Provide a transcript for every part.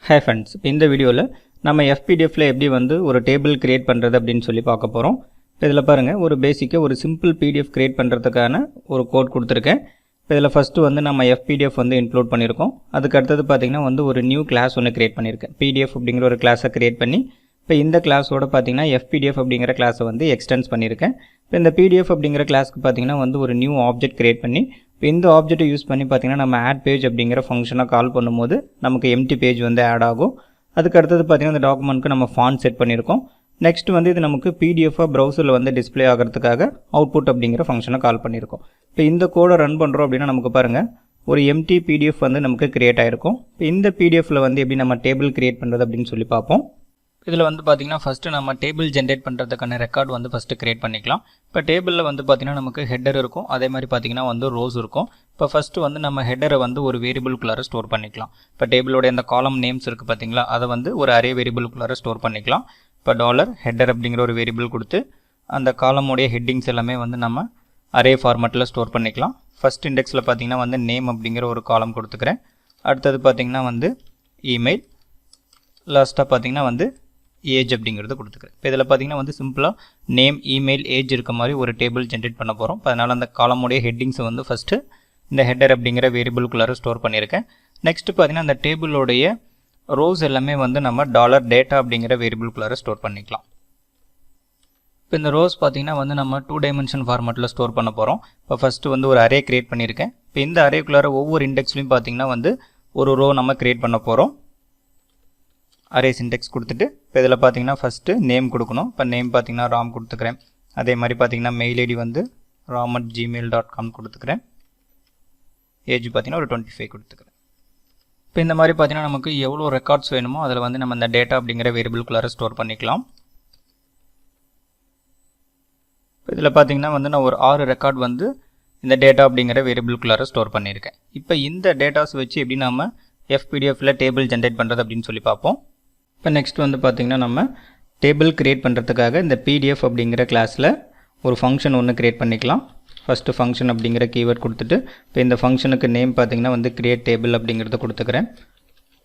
Hi friends, இந்த வீடியோவில் நம்ம FPDFல எப்படி ஒரு டேபிள் கிரியேட் பண்ணுறது அப்படின்னு சொல்லி பார்க்க போகிறோம். இதில் பாருங்கள், ஒரு பேசிக்காக ஒரு சிம்பிள் PDF கிரியேட் பண்ணுறதுக்கான ஒரு கோட் கொடுத்துருக்கேன். இதில் ஃபஸ்ட்டு நம்ம FPDF இன்க்ளூட் பண்ணியிருக்கோம். அதுக்கு அடுத்தது பார்த்திங்கன்னா ஒரு நியூ கிளாஸ் ஒன்று கிரியேட் பண்ணியிருக்கேன். PDF அப்படிங்கிற ஒரு கிளாஸை கிரியேட் பண்ணி இப்போ இந்த கிளாஸோட பார்த்திங்கன்னா FPDF அப்படிங்கிற கிளாஸை எக்ஸ்டென்ஸ் பண்ணியிருக்கேன். இப்போ இந்த PDF அப்படிங்கிற கிளாஸ்க்கு பார்த்திங்கன்னா ஒரு நியூ ஆப்ஜெக்ட் கிரியேட் பண்ணி இப்போ இந்த ஆப்ஜெக்ட்டை யூஸ் பண்ணி பார்த்திங்கன்னா நம்ம ஆட் பேஜ் அப்படிங்கிற ஃபங்க்ஷனை கால் பண்ணும்போது நமக்கு எம்டி பேஜ் ஆட் ஆகும். அதுக்கு அடுத்தது பார்த்திங்கன்னா இந்த டாக்குமெண்ட்க்கு நம்ம ஃபாண்ட் செட் பண்ணியிருக்கோம். நெக்ஸ்ட் இது நமக்கு பிடிஎஃபாக ப்ரௌசரில் டிஸ்பிளே ஆகிறதுக்காக அவுட்புட் அப்படிங்கிற ஃபங்க்ஷனை கால் பண்ணியிருக்கோம். இப்போ இந்த கோடை ரன் பண்ணுறோம் அப்படின்னா நமக்கு பாருங்கள் ஒரு எம்டி PDF நமக்கு கிரியேட் ஆகிருக்கும். இப்போ இந்த பிடிஎஃபில் எப்படி நம்ம டேபிள் கிரியேட் பண்ணுறது அப்படின்னு சொல்லி பார்ப்போம். இதில் பார்த்திங்கன்னா ஃபஸ்ட்டு நம்ம டேபிள் ஜென்ரேட் பண்ணுறதுக்கான ரெக்கார்ட் ஃபஸ்ட்டு கிரியேட் பண்ணிக்கலாம். இப்போ டேபிளில் பார்த்திங்கன்னா நமக்கு ஹெட்டர் இருக்கும், அதே மாதிரி பார்த்திங்கன்னா ரோஸ் இருக்கும். இப்போ ஃபஸ்ட்டு நம்ம ஹெட்டரை ஒரு வேரியபிள்குள்ளார ஸ்டோர் பண்ணிக்கலாம். இப்போ டேபிளோட இந்த காலம் நேம்ஸ் இருக்குது பார்த்திங்களா, அதை ஒரு அரே வேரியபிள்குள்ளார ஸ்டோர் பண்ணிக்கலாம். இப்போ $ஹெட்டர் அப்படிங்கிற ஒரு வேரியபிள் கொடுத்து அந்த காலமுடைய ஹெட்டிங்ஸ் எல்லாமே நம்ம அரே ஃபார்மேட்டில் ஸ்டோர் பண்ணிக்கலாம். ஃபஸ்ட் இண்டெக்ஸில் பார்த்திங்கன்னா நேம் அப்படிங்கிற ஒரு காலம் கொடுத்துக்கிறேன். அடுத்தது பார்த்திங்கன்னா இமெயில், லாஸ்ட்டாக பார்த்திங்கன்னா ஏஜ் அப்படிங்கிறது கொடுத்துக்கிறேன். இப்போ இதில் பார்த்திங்கன்னா சிம்பிளாக நேம், இமெயில், ஏஜ் இருக்க மாதிரி ஒரு டேபிள் ஜென்ரேட் பண்ண போகிறோம். இப்போ அதனால் அந்த காலமுடைய ஹெட்டிங்ஸை ஃபஸ்ட்டு இந்த ஹெட்டர் அப்படிங்கிற வேரியபிள்குள்ளார ஸ்டோர் பண்ணியிருக்கேன். நெக்ஸ்ட்டு பார்த்திங்கன்னா அந்த டேபிளோடைய ரோஸ் எல்லாமே நம்ம $data அப்படிங்கிற வேரியபிள்குள்ளார ஸ்டோர் பண்ணிக்கலாம். இப்போ இந்த ரோஸ் பார்த்திங்கன்னா நம்ம 2 டைமென்ஷன் ஃபார்மேட்டில் ஸ்டோர் பண்ண போகிறோம். இப்போ ஃபஸ்ட்டு ஒரு அரே க்ரியேட் பண்ணியிருக்கேன். இப்போ இந்த அரேக்குள்ளார ஒவ்வொரு இண்டெக்ஸ்லையும் பார்த்திங்கன்னா ஒரு ரோ நம்ம க்ரியேட் பண்ண போகிறோம். அரே சின்டெக்ஸ் கொடுத்துட்டு இப்போ இதில் பார்த்திங்கன்னா ஃபஸ்ட்டு நேம் கொடுக்கணும். இப்போ நேம் பார்த்திங்கன்னா ராம் கொடுத்துக்கிறேன். அதே மாதிரி பார்த்திங்கன்னா மெயில் ஐடி ram@gmail.com கொடுத்துக்கிறேன். ஏஜ் பார்த்திங்கன்னா ஒரு 25 கொடுத்துக்கிறேன். இப்போ இந்த மாதிரி பார்த்திங்கன்னா நமக்கு எவ்வளோ ரெக்கார்ட்ஸ் வேணுமோ அதில் நம்ம இந்த டேட்டா அப்படிங்கிற வேரியபிள்குள்ளார ஸ்டோர் பண்ணிக்கலாம். இப்போ இதில் பார்த்திங்கன்னா நான் ஒரு 6 ரெக்கார்ட் இந்த டேட்டா அப்படிங்கிற வேரியபிள்குள்ளார ஸ்டோர் பண்ணியிருக்கேன். இப்போ இந்த டேட்டாஸ் வச்சு எப்படி நம்ம FPDFல டேபிள் ஜென்ரேட் பண்ணுறது அப்படின்னு சொல்லி பார்ப்போம். இப்போ நெக்ஸ்ட் பார்த்திங்கன்னா நம்ம டேபிள் கிரியேட் பண்ணுறதுக்காக இந்த PDF அப்படிங்கிற கிளாஸில் ஒரு ஃபங்க்ஷன் ஒன்று கிரியேட் பண்ணிக்கலாம். ஃபஸ்ட்டு ஃபங்க்ஷன் அப்படிங்கிற கீவேர்ட் கொடுத்துட்டு இப்போ இந்த ஃபங்க்ஷனுக்கு நேம் பார்த்திங்கன்னா கிரியேட் டேபிள் அப்படிங்கிறத கொடுத்துக்கிறேன்.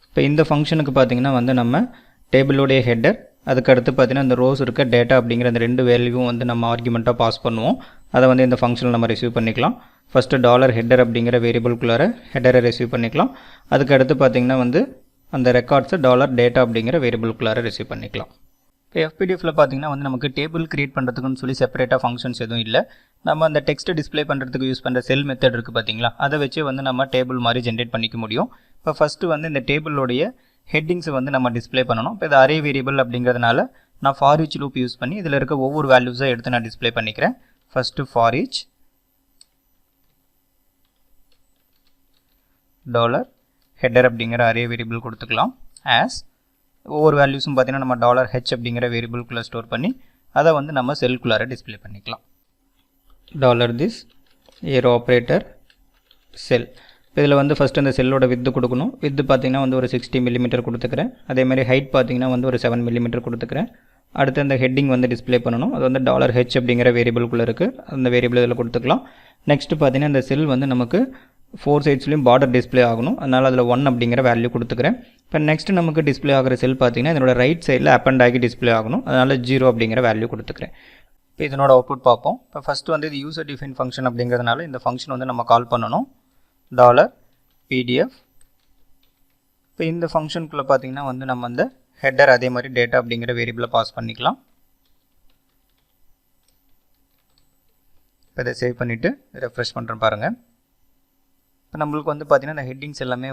இப்போ இந்த ஃபங்க்ஷனுக்கு பார்த்திங்கன்னா நம்ம டேபிளோடைய ஹெட்டர், அதுக்கடுத்து பார்த்திங்கன்னா இந்த ரோஸ் இருக்க டேட்டா அப்படிங்கிற அந்த 2 வேல்யூவும் நம்ம ஆர்குமெண்ட்டாக பாஸ் பண்ணுவோம். அதை இந்த ஃபங்க்ஷனில் நம்ம ரிசீவ் பண்ணிக்கலாம். ஃபஸ்ட்டு $ஹெட்டர் அப்படிங்கிற வேரியபிள்குள்ளார ஹெட்டரை ரிசீவ் பண்ணிக்கலாம். அதுக்கு அடுத்து பார்த்திங்கன்னா அந்த ரெக்கார்ட்ஸை $data அப்படிங்கிற வேரியபிள்குள்ளார ரிசீவ் பண்ணிக்கலாம். இப்போ FPDFல பார்த்திங்கன்னா நமக்கு டேபிள் கிரியேட் பண்ணுறதுக்குன்னு சொல்லி செப்பரேட்டாக ஃபங்க்ஷன்ஸ் எதுவும் இல்லை. நம்ம அந்த டெக்ஸ்ட்டை டிஸ்பிளே பண்ணுறதுக்கு யூஸ் பண்ணுற செல் மெத்தட் இருக்குது பார்த்திங்களா, அதை வச்சு நம்ம டேபிள் மாதிரி ஜென்ரேட் பண்ணிக்க முடியும். இப்போ ஃபஸ்ட்டு இந்த டேபிளோடைய ஹெட்டிங்ஸை நம்ம டிஸ்பிளே பண்ணணும். இப்போ இது அரே வேரியபிள் அப்படிங்கிறதுனால நான் ஃபார் ஈச் லூப் யூஸ் பண்ணி இதில் இருக்க ஒவ்வொரு வேல்யூஸை எடுத்து நான் டிஸ்பிளே பண்ணிக்கிறேன். ஃபஸ்ட்டு ஃபார் ஈச் $ஹெட்டர் அப்படிங்கிற அரே வேரியபிள் கொடுத்துக்கலாம். ஆஸ் ஒவ்வொரு வேல்யூஸும் பார்த்திங்கன்னா நம்ம $h அப்படிங்கிற வேரியபிள்குள்ளே ஸ்டோர் பண்ணி அதை நம்ம செல்குள்ளார டிஸ்பிளே பண்ணிக்கலாம். $this ஏரோ ஆப்ரேட்டர் செல். இப்போ இதில் ஃபஸ்ட்டு அந்த செல்லோட வித்து கொடுக்கணும். வித்து பார்த்திங்கன்னா ஒரு 60 mm கொடுத்துக்கிறேன். அதேமாதிரி ஹைட் பார்த்திங்கன்னா ஒரு 7 mm கொடுத்துக்கிறேன். அடுத்து அந்த ஹெட்டிங் டிஸ்பிளே பண்ணணும். அது $h அப்படிங்கிற வேரியபிள்குள்ளே இருக்குது, அந்த வேரியபிள் இதில் கொடுத்துக்கலாம். நெக்ஸ்ட்டு பார்த்திங்கன்னா இந்த செல் நமக்கு 4 சைட்ஸ்லையும் பார்டர் டிஸ்பிளே ஆகணும். அதனால் அதில் 1 அப்படிங்கிற வேல்யூ கொடுத்துக்கிறேன். இப்போ நெக்ஸ்ட்டு நமக்கு டிஸ்பிளே ஆகிற செல் பார்த்திங்கன்னா இதனோட ரைட் சைடில் அப்பண்ட் ஆகி டிஸ்பிளே ஆகணும். அதனால் 0 அப்படிங்கிற வேல்யூ கொடுத்துக்கிறேன். இப்போ இதனோட அவுட்புட் பார்ப்போம். இப்போ ஃபஸ்ட்டு இது யூசர் டிஃபைன் ஃபங்க்ஷன் அப்படிங்கிறதுனால இந்த ஃபங்க்ஷன் நம்ம கால் பண்ணணும். $PDF. இப்போ இந்த ஃபங்க்ஷனுக்குள்ளே பார்த்திங்கன்னா நம்ம அந்த ஹெட்டர் அதே மாதிரி டேட்டா அப்படிங்கிற வேரியபிளை பாஸ் பண்ணிக்கலாம். இப்போ இதை சேவ் பண்ணிவிட்டு ரெஃப்ரெஷ் பண்ணுறேன் பாருங்கள். இப்போ நம்மளுக்கு பார்த்திங்கன்னா இந்த ஹெட்டிங்ஸ் எல்லாமே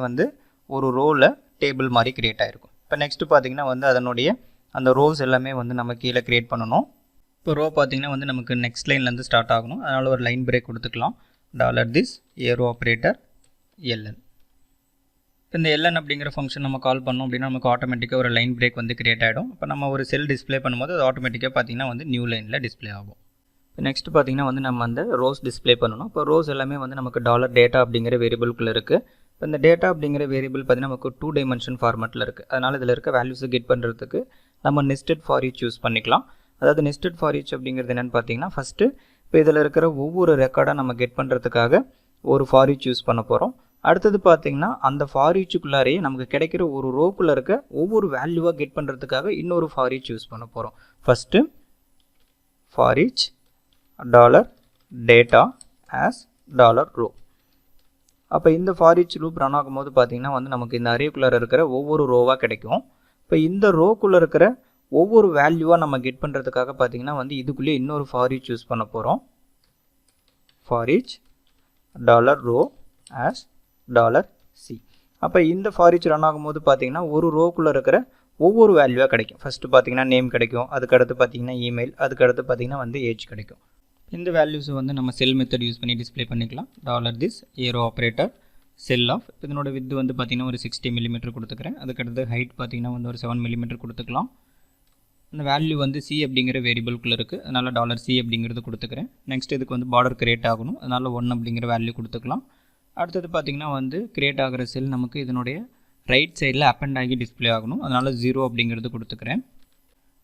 ஒரு ரோவில் டேபிள் மாதிரி க்ரியேட் ஆகிருக்கும். இப்போ நெக்ஸ்ட்டு பார்த்திங்கன்னா அதனுடைய அந்த ரோஸ் எல்லாமே நம்ம கீழே க்ரியேட் பண்ணணும். இப்போ ரோ பார்த்திங்கன்னா நமக்கு நெக்ஸ்ட் லைன்லேருந்து ஸ்டார்ட் ஆகணும். அதனால் ஒரு லைன் பிரேக் கொடுத்துக்கலாம். $this arrow operator LN. இப்போ இந்த LN அப்படிங்கிற ஃபங்க்ஷன் நம்ம கால் பண்ணோம் அப்படின்னா நமக்கு ஆட்டோமேட்டிக்காக ஒரு லைன் பிரேக் க்ரியேட் ஆகிடும். இப்போ நம்ம ஒரு செல் டிஸ்பிளே பண்ணும்போது அது ஆட்டோமேட்டிக்காக பார்த்திங்கன்னா நியூ லைனில் டிஸ்பிளே ஆகும். நெக்ஸ்ட் பார்த்திங்கன்னா நம்ம அந்த ரோஸ் டிஸ்பிளே பண்ணணும். இப்போ ரோஸ் எல்லாமே நமக்கு $data அப்படிங்கிற வேரியபிள்குள்ளே இருக்குது. இப்போ இந்த டேட்டா அப்படிங்கிற வேரியபிள் பார்த்திங்கன்னா நமக்கு 2 டைமென்ஷன் ஃபார்மேட்டில் இருக்குது. அதனால் இதில் இருக்க வேல்யூஸை கெட் பண்ணுறதுக்கு நம்ம நெஸ்டட் ஃபார் ஈச் யூஸ் பண்ணிக்கலாம். அதாவது நெஸ்டட் ஃபார் ஈச் அப்படிங்கிறது என்னென்னு பார்த்திங்கன்னா ஃபஸ்ட்டு இப்போ இதில் இருக்கிற ஒவ்வொரு ரெக்கார்டாக நம்ம கெட் பண்ணுறதுக்காக ஒரு ஃபார் ஈச் யூஸ் பண்ண போகிறோம். அடுத்தது பார்த்தீங்கன்னா அந்த ஃபார் ஈச்சுக்குள்ளாரையே நமக்கு கிடைக்கிற ஒரு ரோக்குள்ளே இருக்க ஒவ்வொரு வேல்யூவாக கெட் பண்ணுறதுக்காக இன்னொரு ஃபார் ஈச் யூஸ் பண்ண போகிறோம். First for each $data as $row. அப்போ இந்த ஃபார் ஈச் லூப் ரன் ஆகும்போது பார்த்தீங்கன்னா வந்து நமக்கு இந்த அரேக்குள்ளே இருக்கிற ஒவ்வொரு ரோவாக கிடைக்கும். இப்போ இந்த ரோக்குள்ளே இருக்கிற ஒவ்வொரு வேல்யூவாக நம்ம கெட் பண்ணுறதுக்காக பார்த்தீங்கன்னா வந்து இதுக்குள்ளேயே இன்னொரு ஃபார் ஈச் யூஸ் பண்ண போகிறோம். For each $row as $c. அப்போ இந்த ஃபார் ஈச் ரன் ஆகும்போது பார்த்தீங்கன்னா ஒரு ரோக்குள்ளே இருக்கிற ஒவ்வொரு வேல்யூவாக கிடைக்கும். ஃபஸ்ட்டு பார்த்தீங்கன்னா நேம் கிடைக்கும், அதுக்கடுத்து பார்த்தீங்கன்னா இமெயில், அதுக்கடுத்து பார்த்தீங்கன்னா வந்து ஏஜ் கிடைக்கும். இந்த வேல்யூஸை வந்து நம்ம செல் மெத்தட் யூஸ் பண்ணி டிஸ்பிளே பண்ணிக்கலாம். $this arrow operator cell off. இதனோட வித் வந்து பார்த்தீங்கன்னா ஒரு 60 mm கொடுத்துக்கிறேன். அதுக்கடுத்து ஹைட் பார்த்தீங்கன்னா வந்து ஒரு 7 mm கொடுத்துக்கலாம். இந்த வேல்யூ வந்து C அப்படிங்கிற வேரியபிள்குள்ளே இருக்குது, அதனால் $c அப்படிங்கிறது கொடுத்துக்கிறேன். நெக்ஸ்ட் இதுக்கு வந்து பார்டர் கிரியேட் ஆகணும், அதனால் 1 அப்படிங்கிற வேல்யூ கொடுத்துக்கலாம். அடுத்தது பார்த்திங்கன்னா வந்து கிரியேட் ஆகிற செல் நமக்கு இதனுடைய ரைட் சைடில் அப்பெண்ட் ஆகி டிஸ்பிளே ஆகணும், அதனால் 0 அப்படிங்கிறது கொடுத்துக்கிறேன்.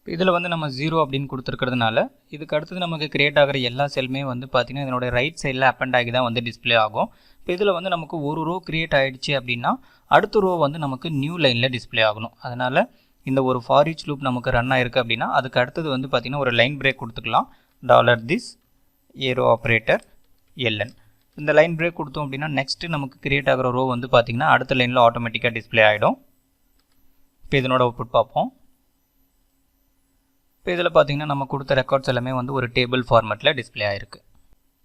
இதில் வந்து நம்ம 0 அப்படின்னு கொடுத்துருக்கிறதுனால இதுக்கு அடுத்தது நமக்கு கிரியேட் ஆகிற எல்லா செல்லுமே வந்து பார்த்திங்கன்னா இதனுடைய ரைட் சைடில் அப்பெண்ட் ஆகி தான் வந்து டிஸ்பிளே ஆகும். இப்போ இதில் வந்து நமக்கு ஒரு ரோ கிரியேட் ஆகிடுச்சு அப்படின்னா அடுத்த ரோ வந்து நமக்கு நியூ லைனில் டிஸ்பிளே ஆகணும். அதனால் இந்த ஒரு ஃபார் ஈச் லூப் நமக்கு ரன் ஆகிருக்கு அப்படின்னா அதுக்கு அடுத்தது வந்து பார்த்திங்கன்னா ஒரு லைன் பிரேக் கொடுத்துக்கலாம். $this arrow operator ln. இந்த லைன் பிரேக் கொடுத்தோம் அப்படின்னா நெக்ஸ்ட்டு நமக்கு கிரியேட் ஆகிற ரோ வந்து பார்த்திங்கன்னா அடுத்த லைனில் ஆட்டோமேட்டிக்காக டிஸ்பிளே ஆகிடும். இப்போ இதனோட அவுட்புட் பார்ப்போம். இப்போ இதில் பார்த்திங்கன்னா நம்ம கொடுத்த ரெக்கார்ட்ஸ் எல்லாமே வந்து ஒரு டேபிள் ஃபார்மேட்டில் டிஸ்பிளே ஆகிருக்கு.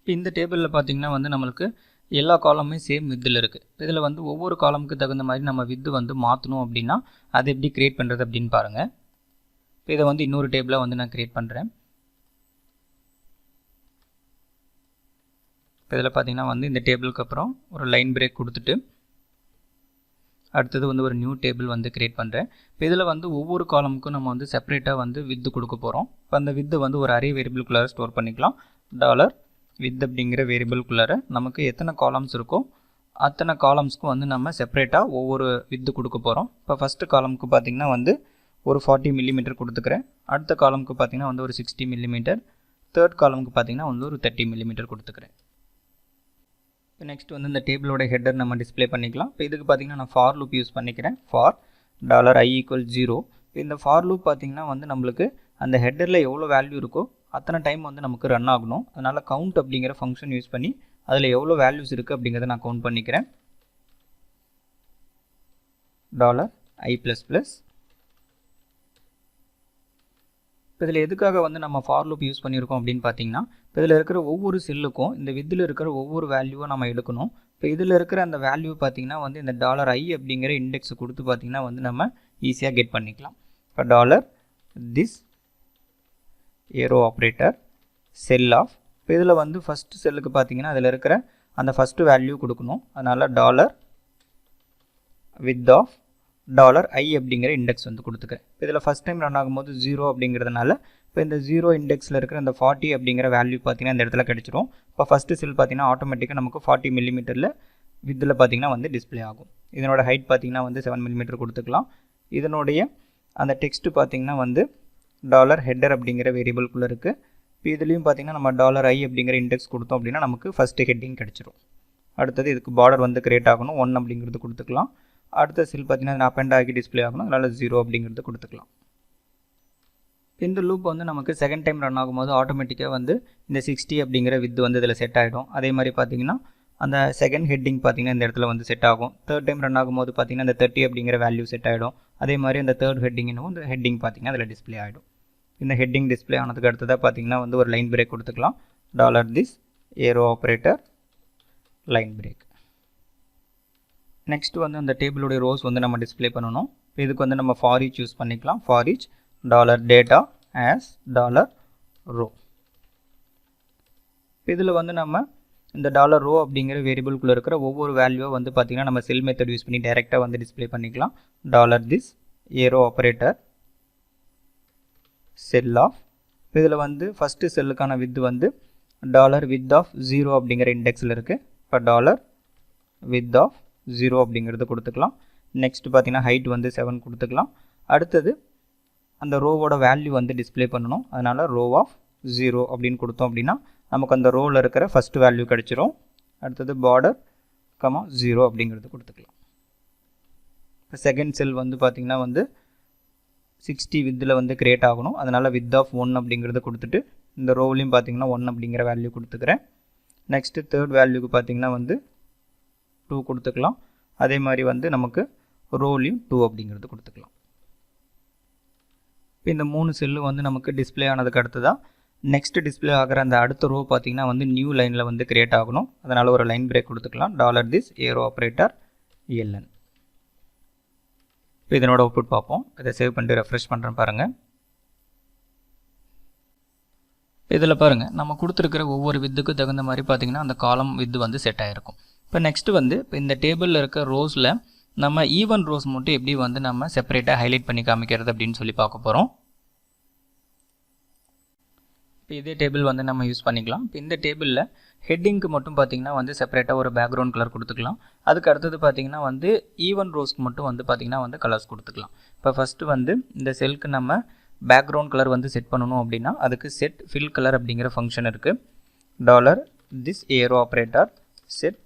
இப்போ இந்த டேபிளில் பார்த்திங்கன்னா வந்து நம்மளுக்கு எல்லா காலமுமே சேம் வித்தில் இருக்குது. இதில் வந்து ஒவ்வொரு காலமுக்கு தகுந்த மாதிரி நம்ம வித்து வந்து மாற்றணும் அப்படின்னா அது எப்படி க்ரியேட் பண்ணுறது அப்படின்னு பாருங்கள். இப்போ இதை வந்து இன்னொரு டேபிளாக வந்து நான் க்ரியேட் பண்ணுறேன். இப்போ இதில் பார்த்திங்கன்னா வந்து இந்த டேபிளுக்கு அப்புறம் ஒரு லைன் பிரேக் கொடுத்துட்டு அடுத்தது வந்து ஒரு நியூ டேபிள் வந்து க்ரியேட் பண்ணுறேன். இப்போ இதில் வந்து ஒவ்வொரு காலமுக்கும் நம்ம வந்து செப்பரேட்டாக வந்து வித்து கொடுக்க போகிறோம். இப்போ அந்த வித்து வந்து ஒரு அரே வேரியபிள்குள்ளார ஸ்டோர் பண்ணிக்கலாம். $with அப்படிங்கிற வேரியபிள்குள்ளார நமக்கு எத்தனை காலம்ஸ் இருக்கோ அத்தனை காலம்ஸ்க்கும் வந்து நம்ம செப்பரேட்டாக ஒவ்வொரு வித்து கொடுக்க போகிறோம். இப்போ ஃபஸ்ட்டு காலமுக்கு பார்த்திங்கன்னா வந்து ஒரு 40 mm கொடுத்துக்கிறேன். அடுத்த காலமுக்கு பார்த்திங்கன்னா வந்து ஒரு 60 mm, தேர்ட் காலமுக்கு பார்த்திங்கன்னா வந்து ஒரு 30 mm கொடுத்துக்கிறேன். இப்போ நெக்ஸ்ட் வந்து இந்த டேபிளோட ஹெட்டர் நம்ம டிஸ்பிளே பண்ணிக்கலாம். இப்போ இதுக்கு பார்த்திங்கன்னா நான் ஃபார் லூப் யூஸ் பண்ணிக்கிறேன். For $i = 0. இந்த ஃபார் லூப் பார்த்திங்கன்னா வந்து நம்மளுக்கு அந்த ஹெட்டரில் எவ்வளோ வேல்யூ இருக்கோ அத்தனை டைம் வந்து நமக்கு ரன் ஆகணும். அதனால் கவுண்ட் அப்படிங்கிற ஃபங்க்ஷன் யூஸ் பண்ணி அதில் எவ்வளோ வேல்யூஸ் இருக்குது அப்படிங்கிறத நான் கவுண்ட் பண்ணிக்கிறேன். $i++. இப்போ இதில் எதுக்காக வந்து நம்ம ஃபார் லூப் யூஸ் பண்ணியிருக்கோம் அப்படின்னு பார்த்தீங்கன்னா இப்போ இதில் இருக்கிற ஒவ்வொரு செல்லுக்கும் இந்த வித்தில் இருக்கிற ஒவ்வொரு வேல்யூவை நம்ம எடுக்கணும். இப்போ இதில் இருக்கிற அந்த வேல்யூ பார்த்திங்கன்னா வந்து இந்த $i அப்படிங்கிற இண்டெக்ஸை கொடுத்து பார்த்திங்கன்னா வந்து நம்ம ஈஸியாக கெட் பண்ணிக்கலாம். இப்போ $this arrow operator cell off. இப்போ இதில் வந்து ஃபஸ்ட்டு செல்லுக்கு பார்த்திங்கன்னா அதில் இருக்கிற அந்த ஃபஸ்ட்டு வேல்யூ கொடுக்கணும். அதனால் $with of $i அப்படிங்கிற இண்டெக்ஸ் வந்து கொடுத்துக்கிறேன். இப்போ இதில் ஃபஸ்ட் டைம் ரன் ஆகும்போது 0 அப்படிங்கிறதுனால இப்போ இந்த 0 இண்டெக்ஸில் இருக்கிற இந்த 40 அப்படிங்கிற வேல்யூ பார்த்திங்கன்னா இந்த இடத்துல கிடச்சிரும். இப்போ ஃபஸ்ட்டு செல் பார்த்திங்கன்னா ஆட்டோமேட்டிக்காக நமக்கு 40 mm வித்தில் பார்த்திங்கன்னா வந்து டிஸ்பிளே ஆகும். இதனோட ஹைட் பார்த்திங்கன்னா வந்து 7 mm கொடுத்துக்கலாம். இதனுடைய அந்த டெக்ஸ்ட்டு பார்த்திங்கன்னா வந்து $header அப்படிங்கிற வேரியபிள்குள்ளே இருக்குது. இப்போ இதுலேயும் பார்த்திங்கன்னா நம்ம $i அப்படிங்கிற இண்டெக்ஸ் கொடுத்தோம் அப்படின்னா நமக்கு ஃபஸ்ட்டு ஹெட்டிங் கிடச்சிரும். அடுத்தது இதுக்கு பார்டர் வந்து கிரியேட் ஆகணும், 1 அப்படிங்கிறது கொடுத்துக்கலாம். அடுத்த செல் பார்த்திங்கன்னா அப்பெண்ட் ஆகி டிஸ்பிளே ஆகணும், அதனால் 0 அப்படிங்கிறது கொடுத்துக்கலாம். இந்த லூப் வந்து நமக்கு செகண்ட் டைம் ரன் ஆகும்போது ஆட்டோமேட்டிக்காக வந்து இந்த 60 அப்படிங்கிற வித் வந்து இதில் செட் ஆகிடும். அதே மாதிரி பார்த்திங்கன்னா அந்த செகண்ட் ஹெட்டிங் பார்த்திங்கன்னா இந்த இடத்துல வந்து செட் ஆகும். தேர்ட் டைம் ரன் ஆகும்போது பார்த்திங்கன்னா இந்த 30 அப்படிங்கிற வேல்யூ செட் ஆகிடும். அதே மாதிரி அந்த தேர்ட் ஹெட்டிங்கும் இந்த ஹெட்டிங் பார்த்திங்கன்னா அதில் டிஸ்பிளே ஆகிடும். இந்த ஹெட்டிங் டிஸ்பிளே ஆனதுக்கு அடுத்ததாக பார்த்திங்கன்னா வந்து ஒரு லைன் பிரேக் கொடுத்துக்கலாம். $this arrow operator line break. Next வந்து அந்த டேபிளுடைய ரோஸ் வந்து நம்ம டிஸ்பிளே பண்ணணும். இதுக்கு வந்து நம்ம ஃபார் ஈச் யூஸ் பண்ணிக்கலாம். For each $data as $row. இதில் வந்து நம்ம இந்த $row அப்படிங்கிற வேரியபிள்குள்ளே இருக்கிற ஒவ்வொரு வேல்யூவை வந்து பார்த்திங்கன்னா நம்ம செல் மெத்தட் யூஸ் பண்ணி டைரெக்டாக வந்து டிஸ்பிளே பண்ணிக்கலாம். $this arrow operator cell off. இதில் வந்து ஃபஸ்ட்டு செல்லுக்கான வித் வந்து $with of 0 அப்படிங்கிற இண்டெக்ஸில் இருக்குது. இப்போ $with of 0 அப்படிங்கிறது கொடுத்துக்கலாம். நெக்ஸ்ட் பார்த்திங்கன்னா ஹைட் வந்து 7 கொடுத்துக்கலாம். அடுத்தது அந்த ரோவோட வேல்யூ வந்து டிஸ்பிளே பண்ணணும். அதனால் row of 0 அப்படின்னு கொடுத்தோம் அப்படின்னா நமக்கு அந்த ரோவில் இருக்கிற ஃபஸ்ட்டு வேல்யூ கிடச்சிரும். அடுத்தது பார்டர் 0 அப்படிங்கிறது கொடுத்துக்கலாம். இப்போ செகண்ட் செல் வந்து பார்த்திங்கன்னா வந்து 60 வித்தில் வந்து கிரியேட் ஆகணும். அதனால் வித் ஆஃப் 1 அப்படிங்கிறது கொடுத்துட்டு இந்த ரோவ்லையும் பார்த்திங்கன்னா 1 அப்படிங்கிற வேல்யூ கொடுத்துக்கிறேன். நெக்ஸ்ட்டு தேர்ட் வேல்யூக்கு பார்த்திங்கன்னா வந்து 2 கொடுத்துக்கலாம். அதே மாதிரி வந்து நமக்கு ரோலையும் 2 அப்படிங்கிறது கொடுத்துக்கலாம். இப்போ இந்த 3 செல்லு வந்து நமக்கு டிஸ்பிளே ஆனதுக்கு அடுத்து தான் நெக்ஸ்ட் டிஸ்பிளே ஆகிற அந்த அடுத்த ரோ பார்த்திங்கன்னா வந்து நியூ லைனில் வந்து கிரியேட் ஆகணும். அதனால் ஒரு லைன் பிரேக் கொடுத்துக்கலாம். $this arrow operator ln. இப்போ இதனோட அவுட்புட் பார்ப்போம். இதை சேவ் பண்ணிட்டு ரெஃப்ரெஷ் பண்ணுறேன் பாருங்கள். இதில் பாருங்கள் நம்ம கொடுத்துருக்கிற ஒவ்வொரு வித்துக்கு தகுந்த மாதிரி பார்த்திங்கன்னா அந்த காலம் வித்து வந்து செட் ஆகிருக்கும். இப்போ நெக்ஸ்ட்டு வந்து இப்போ இந்த டேபிளில் இருக்க ரோஸில் நம்ம ஈவன் ரோஸ் மட்டும் எப்படி வந்து நம்ம செப்பரேட்டாக ஹைலைட் பண்ணி காமிக்கிறது அப்படின்னு சொல்லி பார்க்க போகிறோம். இப்போ இதே டேபிள் வந்து நம்ம யூஸ் பண்ணிக்கலாம். இப்போ இந்த டேபிளில் ஹெட்டிங்க்கு மட்டும் பார்த்திங்கன்னா வந்து செப்பரேட்டாக ஒரு பேக்ரவுண்ட் கலர் கொடுத்துக்கலாம். அதுக்கு அடுத்தது பார்த்திங்கன்னா வந்து ஈவன் ரோஸ்க்கு மட்டும் வந்து பார்த்திங்கன்னா வந்து கலர்ஸ் கொடுத்துக்கலாம். இப்போ ஃபஸ்ட்டு வந்து இந்த செல்க்கு நம்ம பேக்ரவுண்ட் கலர் வந்து செட் பண்ணணும் அப்படின்னா அதுக்கு செட் ஃபில் கலர் அப்படிங்கிற ஃபங்க்ஷன் இருக்குது. $this arrow operator set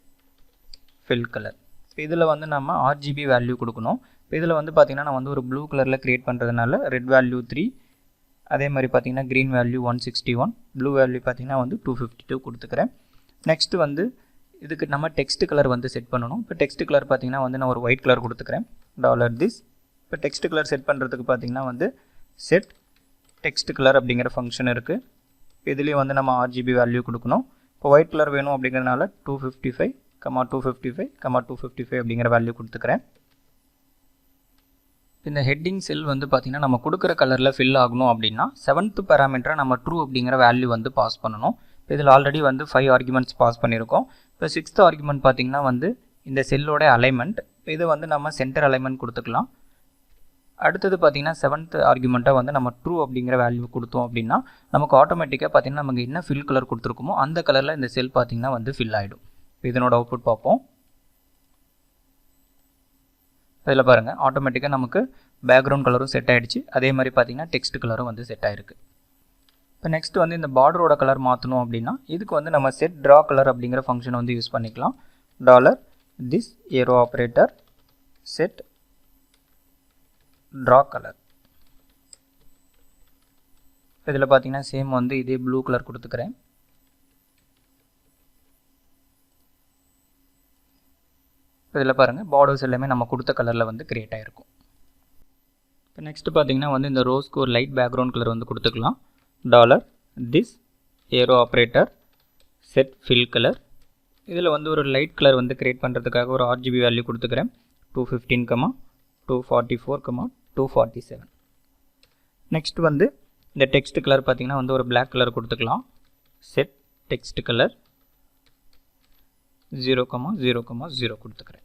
fill colour. இப்போ இதில் வந்து நம்ம RGB வேல்யூ கொடுக்கணும். இப்போ இதில் வந்து பார்த்திங்கன்னா நான் வந்து ஒரு ப்ளூ கலரில் க்ரியேட் பண்ணுறதுனால ரெட் வேல்யூ 3, அதே மாதிரி பார்த்திங்கன்னா க்ரீன் வேல்யூ 161, ப்ளூ வேல்யூ பார்த்திங்கன்னா வந்து 252 கொடுத்துக்கிறேன். நெக்ஸ்ட்டு வந்து இதுக்கு நம்ம டெக்ஸ்ட் கலர் வந்து செட் பண்ணணும். இப்போ டெக்ஸ்ட் கலர் பார்த்திங்கன்னா வந்து நான் ஒரு ஒயிட் கலர் கொடுத்துக்கிறேன். $this. இப்போ டெக்ஸ்ட் கலர் செட் பண்ணுறதுக்கு பார்த்திங்கன்னா வந்து செட் டெக்ஸ்ட் கலர் அப்படிங்கிற ஃபங்க்ஷன் இருக்குது. இதுலேயும் வந்து நம்ம RGB வேல்யூ கொடுக்கணும். இப்போ ஒயிட் கலர் வேணும் அப்படிங்கிறதுனால 255, 255, 255 அப்படிங்கிற வேல்யூ கொடுத்துக்கிறேன். இந்த ஹெட்டிங் செல் வந்து பார்த்திங்கன்னா நம்ம கொடுக்குற கலரில் ஃபில் ஆகணும் அப்படின்னா 7th பேராமீட்டரை நம்ம ட்ரூ அப்படிங்கிற வேல்யூ வந்து பாஸ் பண்ணணும். இப்போ இதில் ஆல்ரெடி வந்து 5 ஆர்குமெண்ட்ஸ் பாஸ் பண்ணியிருக்கோம். இப்போ 6th ஆர்குமெண்ட் பார்த்திங்கன்னா வந்து இந்த செல்லோட அலைன்மெண்ட். இது வந்து நம்ம சென்டர் அலைன்மெண்ட் கொடுத்துக்கலாம். அடுத்தது பார்த்திங்கன்னா 7th ஆர்குமெண்ட்டாக வந்து நம்ம ட்ரூ அப்படிங்கிற வேல்யூ கொடுத்தோம் அப்படின்னா நமக்கு ஆட்டோமேட்டிக்காக பார்த்திங்கன்னா நமக்கு என்ன ஃபில் கலர் கொடுத்துருக்கோமோ அந்த கலரில் இந்த செல் பார்த்திங்கன்னா வந்து ஃபில் ஆகிடும். இதனோட அவுட்புட் பார்ப்போம். இதில் பாருங்கள் ஆட்டோமேட்டிக்காக நமக்கு பேக்ரவுண்ட் கலரும் செட் ஆகிடுச்சு. அதே மாதிரி பார்த்திங்கன்னா டெக்ஸ்ட் கலரும் வந்து செட் ஆகிருக்கு. இப்போ நெக்ஸ்ட் வந்து இந்த பார்டரோட கலர் மாற்றணும் அப்படின்னா இதுக்கு வந்து நம்ம செட் ட்ரா கலர் அப்படிங்கிற ஃபங்க்ஷன் வந்து யூஸ் பண்ணிக்கலாம். $this arrow operator set draw colour. இதில் பார்த்திங்கன்னா சேம் வந்து இதே ப்ளூ கலர் கொடுத்துக்கிறேன். இதில் பாருங்கள் பார்டர்ஸ் எல்லாமே நம்ம கொடுத்த கலரில் வந்து கிரியேட் ஆகிருக்கும். இப்போ நெக்ஸ்ட்டு பார்த்திங்கன்னா வந்து இந்த ரோஸ்க்கு ஒரு லைட் பேக்ரவுண்ட் கலர் வந்து கொடுத்துக்கலாம். $this arrow operator set fill colour. இதில் வந்து ஒரு லைட் கலர் வந்து கிரியேட் பண்ணுறதுக்காக ஒரு RGB வேல்யூ கொடுத்துக்கிறேன். 215, 244, 247. நெக்ஸ்ட் வந்து இந்த டெக்ஸ்ட் கலர் பார்த்திங்கன்னா வந்து ஒரு பிளாக் கலர் கொடுத்துக்கலாம். செட் டெக்ஸ்ட் கலர் 0,0,0 கொடுத்துக்கிறேன்.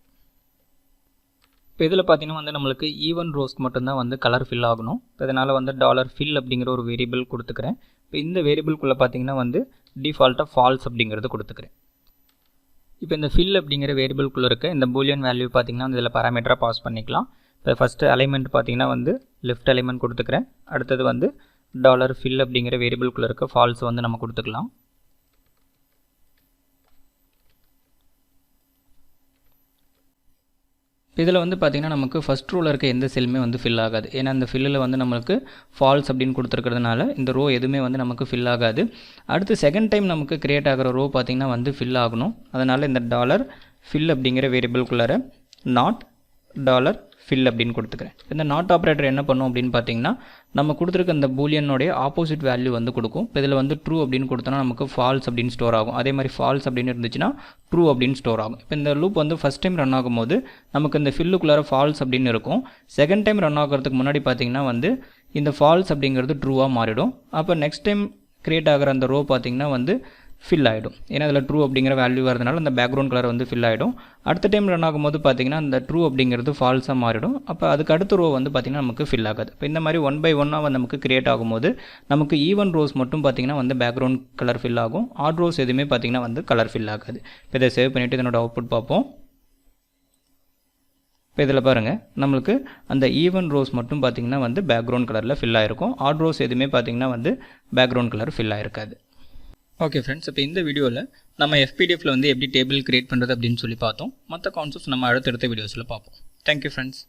இப்போ இதில் பார்த்திங்கன்னா வந்து நம்மளுக்கு ஈவன் ரோஸ்க்கு மட்டும்தான் வந்து கலர் ஃபில் ஆகணும். இப்போ இதனால் வந்து $fill அப்படிங்கிற ஒரு வேரியபிள் கொடுத்துக்கிறேன். இப்போ இந்த வேரியபிள்குள்ளே பார்த்திங்கன்னா வந்து டிஃபால்ட்டாக ஃபால்ஸ் அப்படிங்கிறது கொடுத்துக்கிறேன். இப்போ இந்த ஃபில் அப்படிங்கிற வேரியபிள்குள்ளே இருக்க இந்த பூலியன் வேல்யூ பார்த்திங்கன்னா வந்து இதில் பேராமீட்டராக பாஸ் பண்ணிக்கலாம். இப்போ ஃபஸ்ட்டு அலைன்மெண்ட் பார்த்திங்கன்னா வந்து லெஃப்ட் அலைன்மெண்ட் கொடுத்துக்கிறேன். அடுத்தது வந்து $fill அப்படிங்கிற வேரியபிள்குள்ளே இருக்க ஃபால்ஸ் வந்து நம்ம கொடுத்துக்கலாம். இதில் வந்து பார்த்திங்கன்னா நமக்கு ஃபஸ்ட் ரோவில் இருக்க எந்த செல்லுமே வந்து ஃபில் ஆகாது. ஏன்னா இந்த ஃபில்லில் வந்து நம்மளுக்கு ஃபால்ஸ் அப்படின்னு கொடுத்துருக்கிறதுனால இந்த ரோ எதுவுமே வந்து நமக்கு ஃபில் ஆகாது. அடுத்து செகண்ட் டைம் நமக்கு கிரியேட் ஆகிற ரோ பார்த்திங்கன்னா வந்து ஃபில் ஆகணும். அதனால் இந்த $fill அப்படிங்கிற வேரியபிள்குள்ளார $fill அப்படின்னு கொடுத்துக்கிறேன். இந்த நாட் ஆப்ரேட்டர் என்ன பண்ணும் அப்படின்னு பார்த்தீங்கன்னா நம்ம கொடுத்துருக்க இந்த பூலியனுடைய ஆப்போசிட் வேல்யூ வந்து கொடுக்கும். இப்போ இதில் வந்து ட்ரூ அப்படின்னு கொடுத்தோன்னா நமக்கு ஃபால்ஸ் அப்படின்னு ஸ்டோர் ஆகும். அதே மாதிரி ஃபால்ஸ் அப்படின்னு இருந்துச்சுன்னா ட்ரூ அப்படின்னு ஸ்டோர் ஆகும். இப்போ இந்த லூப் வந்து ஃபஸ்ட் டைம் ரன் ஆகும்போது நமக்கு இந்த ஃபில்லுக்குள்ளார ஃபால்ஸ் அப்படின்னு இருக்கும். செகண்ட் டைம் ரன் ஆகிறதுக்கு முன்னாடி பார்த்தீங்கன்னா வந்து இந்த ஃபால்ஸ் அப்படிங்கிறது ட்ரூவாக மாறிடும். அப்போ நெக்ஸ்ட் டைம் கிரியேட் ஆகிற அந்த ரோ பார்த்திங்கன்னா வந்து ஃபில் ஆகிடும். ஏன்னா அதில் ட்ரூ அப்படிங்கிற வேல்யூ வரதுனால அந்த பேக்ரவுண்ட் கலர் வந்து ஃபில் ஆகிடும். அடுத்த டைம் ரன் ஆகும்போது பார்த்திங்கன்னா அந்த ட்ரூ அப்படிங்கிறது ஃபால்ஸாக மாறிடும். அப்போ அதுக்கு அடுத்த ரோ வந்து பார்த்திங்கன்னா நமக்கு ஃபில் ஆகாது. இப்போ இந்த மாதிரி 1 by 1 வந்து நமக்கு கிரியேட் ஆகும்போது நமக்கு ஈவன் ரோஸ் மட்டும் பார்த்திங்கன்னா வந்து பேக்ரவுண்ட் கலர் ஃபில் ஆகும். ஆட் ரோஸ் எதுவுமே பார்த்திங்கன்னா வந்து கலர் ஃபில் ஆகாது. இப்போ இதை சேவ் பண்ணிவிட்டு இதனோட அவுட்புட் பார்ப்போம். இப்போ இதில் பாருங்கள் நம்மளுக்கு அந்த ஈவன் ரோஸ் மட்டும் பார்த்திங்கன்னா வந்து பேக்ரவுண்ட் கலரில் ஃபில் ஆகிருக்கும். ஆட் ரோஸ் எதுவுமே பார்த்திங்கன்னா வந்து பேக்ரவுண்ட் கலர் ஃபில் ஆகிருக்காது. ஓகே ஃப்ரெண்ட்ஸ், இப்போ இந்த வீடியோவில் நம்ம FPDFல வந்து எப்படி டேபிள் கிரியேட் பண்ணுறது அப்படின்னு சொல்லி பார்த்தோம். மற்ற கான்செப்ட்ஸ் நம்ம அடுத்தடுத்த வீடியோஸில் பார்ப்போம். Thank you friends.